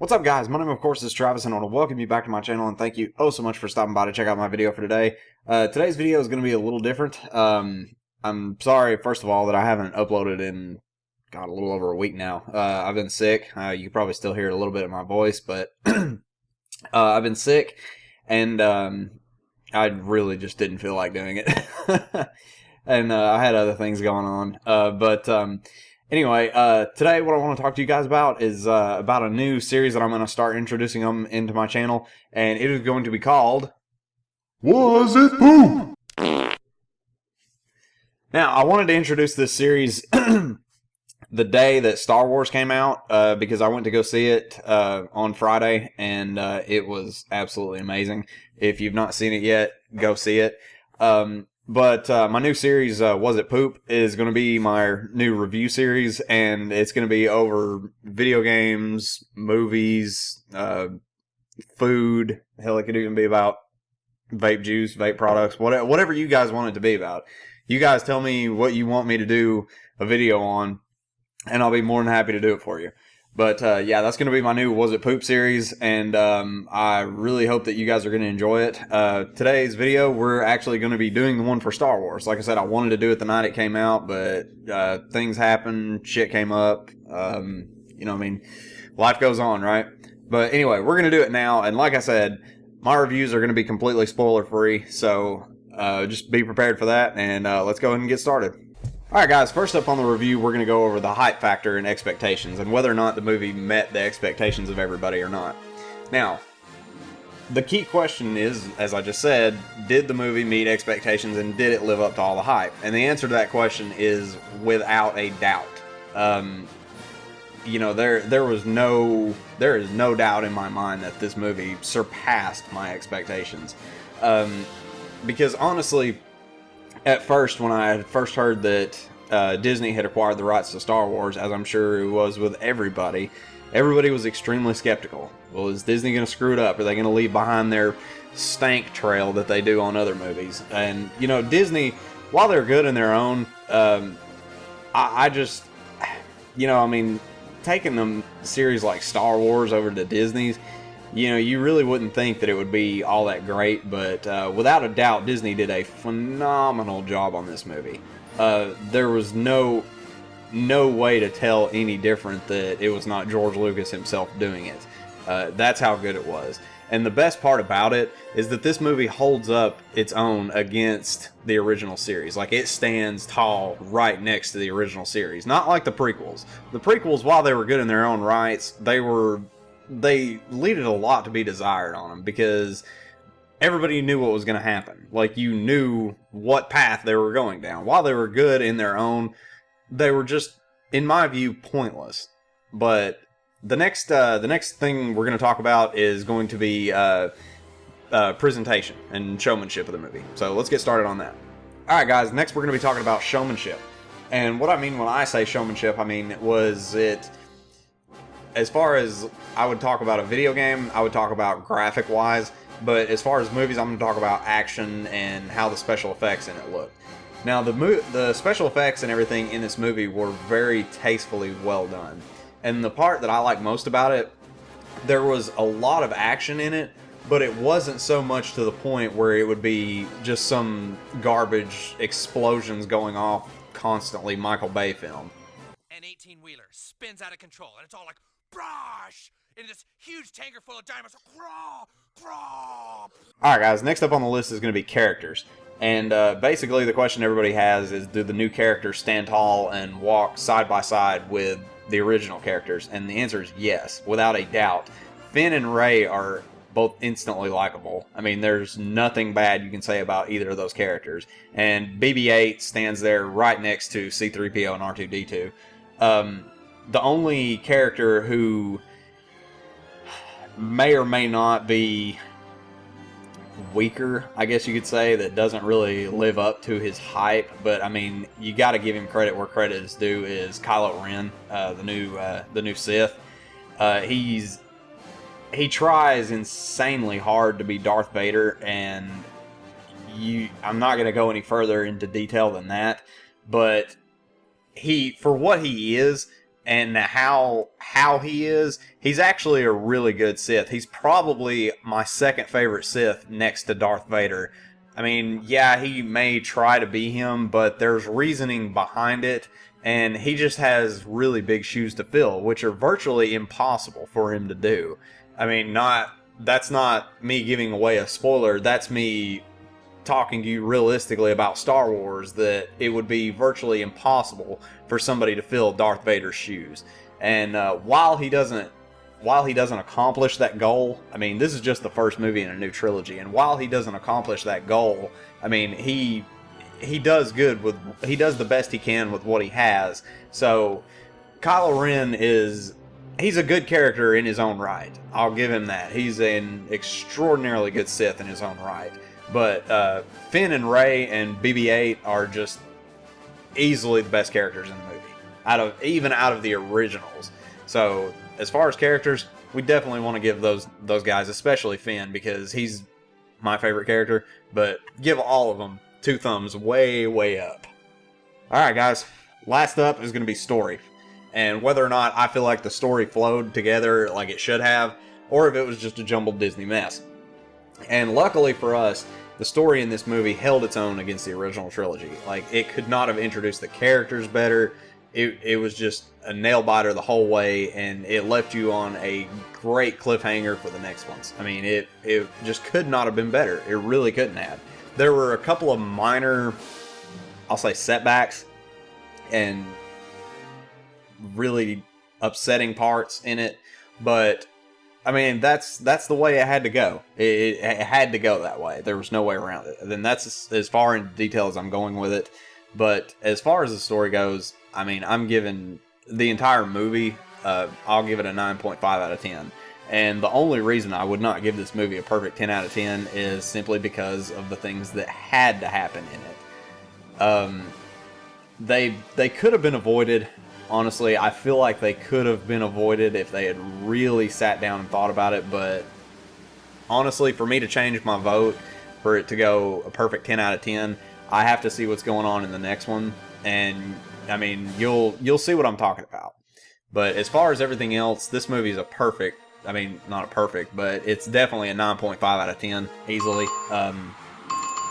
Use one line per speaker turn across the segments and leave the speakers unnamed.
What's up, guys? My name, of course, is Travis, and I want to welcome you back to my channel, and thank you oh so much for stopping by to check out my video for today. Today's video is going to be a little different. I'm sorry, first of all, that I haven't uploaded in, God, a little over a week now. I've been sick. You can probably still hear a little bit of my voice, but I've been sick, and I really just didn't feel like doing it. And I had other things going on. Anyway, today what I want to talk to you guys about is about a new series that I'm going to start introducing them into my channel, and it is going to be called Was It Poop? Now, I wanted to introduce this series the day that Star Wars came out, because I went to go see it on Friday, and it was absolutely amazing. If you've not seen it yet, go see it. But my new series, Was It Poop, is going to be my new review series, and it's going to be over video games, movies, food. Hell, it could even be about vape juice, vape products, whatever you guys want it to be about. You guys tell me what you want me to do a video on, and I'll be more than happy to do it for you. But yeah, that's going to be my new Was It Poop series, and I really hope that you guys are going to enjoy it. Today's video, we're actually going to be doing the one for Star Wars. Like I said, I wanted to do it the night it came out, but things happened, shit came up, you know what I mean, life goes on, right? But anyway, we're going to do it now, and like I said, my reviews are going to be completely spoiler-free, so just be prepared for that, and let's go ahead and get started. Alright guys, first up on the review, we're going to go over the hype factor and expectations, and whether or not the movie met the expectations of everybody or not. Now, the key question is, as I just said, did the movie meet expectations and did it live up to all the hype? And the answer to that question is without a doubt. You know, there is no doubt in my mind that this movie surpassed my expectations. Because honestly, at first, when I first heard that Disney had acquired the rights to Star Wars, as I'm sure it was with everybody was extremely skeptical. Well, is Disney going to screw it up? Are they going to leave behind their stank trail that they do on other movies? And, you know, Disney, while they're good in their own, I just, you know, I mean, taking them series like Star Wars over to Disney's, you know, you really wouldn't think that it would be all that great, but without a doubt, Disney did a phenomenal job on this movie. There was no way to tell any different that it was not George Lucas himself doing it. That's how good it was. And the best part about it is that this movie holds up its own against the original series. Like, it stands tall right next to the original series. Not like the prequels. The prequels, while they were good in their own rights, they needed a lot to be desired on them because everybody knew what was going to happen. Like, you knew what path they were going down. While they were good in their own, they were just, in my view, pointless. But the next thing we're going to talk about is going to be presentation and showmanship of the movie. So let's get started on that. Alright guys, next we're going to be talking about showmanship. And what I mean when I say showmanship, I mean, was it, as far as I would talk about a video game, I would talk about graphic wise, but as far as movies, I'm going to talk about action and how the special effects in it look. Now, the special effects and everything in this movie were very tastefully well done. And the part that I like most about it, there was a lot of action in it, but it wasn't so much to the point where it would be just some garbage explosions going off constantly Michael Bay film.
An 18-wheeler spins out of control, and it's all like, brush! In this huge tanker full of dynamite, crawl, crawl.
Alright guys, next up on the list is going to be characters. And basically the question everybody has is, do the new characters stand tall and walk side by side with the original characters? And the answer is yes, without a doubt. Finn and Rey are both instantly likable. I mean, there's nothing bad you can say about either of those characters. And BB-8 stands there right next to C-3PO and R2-D2. The only character who may or may not be weaker, I guess you could say, that doesn't really live up to his hype, but I mean, you got to give him credit where credit is due, is Kylo Ren, the new Sith. He tries insanely hard to be Darth Vader, and I'm not going to go any further into detail than that, but for what he is, and how he is, he's actually a really good Sith. He's probably my second favorite Sith next to Darth Vader. I mean, yeah, he may try to be him, but there's reasoning behind it, and he just has really big shoes to fill, which are virtually impossible for him to do. I mean, that's not me giving away a spoiler, that's me talking to you realistically about Star Wars, that it would be virtually impossible for somebody to fill Darth Vader's shoes. And while he doesn't accomplish that goal, I mean, this is just the first movie in a new trilogy, and while he doesn't accomplish that goal, I mean, he does the best he can with what he has. So Kylo Ren he's a good character in his own right. I'll give him that. He's an extraordinarily good Sith in his own right. But Finn and Rey and BB-8 are just easily the best characters in the movie, even out of the originals. So as far as characters, we definitely want to give those guys, especially Finn, because he's my favorite character. But give all of them 2 thumbs way, way up. All right, guys. Last up is going to be story, and whether or not I feel like the story flowed together like it should have, or if it was just a jumbled Disney mess. And luckily for us, the story in this movie held its own against the original trilogy. Like, it could not have introduced the characters better. It was just a nail-biter the whole way, and it left you on a great cliffhanger for the next ones. I mean, it just could not have been better. It really couldn't have. There were a couple of minor, I'll say, setbacks, and really upsetting parts in it, but I mean, that's the way it had to go. It had to go that way. There was no way around it. Then that's as far in detail as I'm going with it. But as far as the story goes, I mean, I'm giving the entire movie, I'll give it a 9.5 out of 10. And the only reason I would not give this movie a perfect 10 out of 10 is simply because of the things that had to happen in it. They could have been avoided. Honestly, I feel like they could have been avoided if they had really sat down and thought about it, but honestly, for me to change my vote, for it to go a perfect 10 out of 10, I have to see what's going on in the next one, and I mean, you'll see what I'm talking about. But as far as everything else, this movie is not a perfect, but it's definitely a 9.5 out of 10, easily.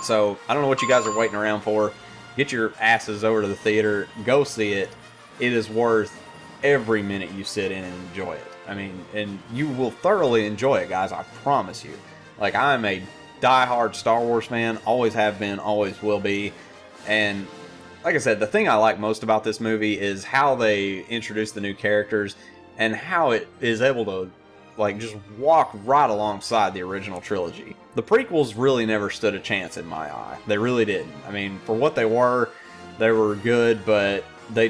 So, I don't know what you guys are waiting around for. Get your asses over to the theater, go see it. It is worth every minute you sit in and enjoy it. I mean, and you will thoroughly enjoy it, guys. I promise you. Like, I'm a diehard Star Wars fan. Always have been, always will be. And like I said, the thing I like most about this movie is how they introduce the new characters and how it is able to, like, just walk right alongside the original trilogy. The prequels really never stood a chance in my eye. They really didn't. I mean, for what they were good, but they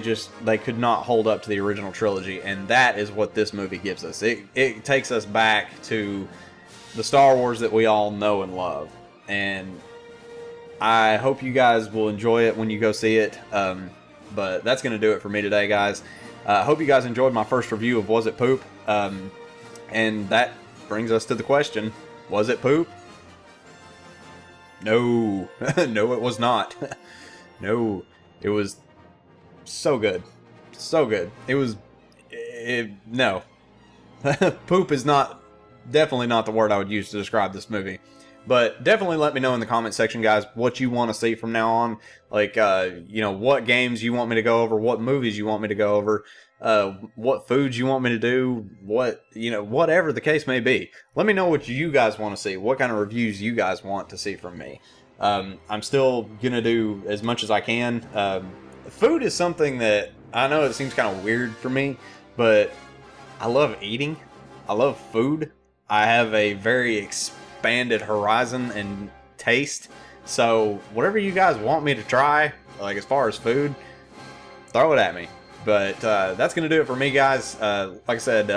could not hold up to the original trilogy, and that is what this movie gives us. It takes us back to the Star Wars that we all know and love, and I hope you guys will enjoy it when you go see it. But that's going to do it for me today, guys. I hope you guys enjoyed my first review of Was It Poop? And that brings us to the question, was it poop? No. No, it was not. No, it was so good. So good. No. Poop is definitely not the word I would use to describe this movie. But definitely let me know in the comment section, guys, what you want to see from now on. Like, what games you want me to go over, what movies you want me to go over, what foods you want me to do, whatever the case may be. Let me know what you guys want to see, what kind of reviews you guys want to see from me. I'm still going to do as much as I can. Food is something that I know it seems kind of weird for me, but I love eating. I love food. I have a very expanded horizon and taste. So whatever you guys want me to try, like as far as food, throw it at me. But that's going to do it for me, guys. Like I said,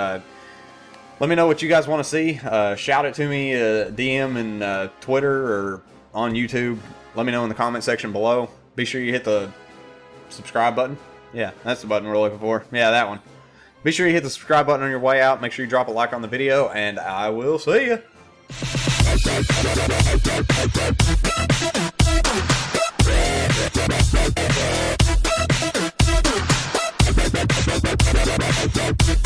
let me know what you guys want to see. Shout it to me, DM and Twitter or on YouTube. Let me know in the comment section below. Be sure you hit the subscribe button. Yeah, that's the button we're looking for. Yeah, that one. Be sure you hit the subscribe button on your way out. Make sure you drop a like on the video, and I will see you.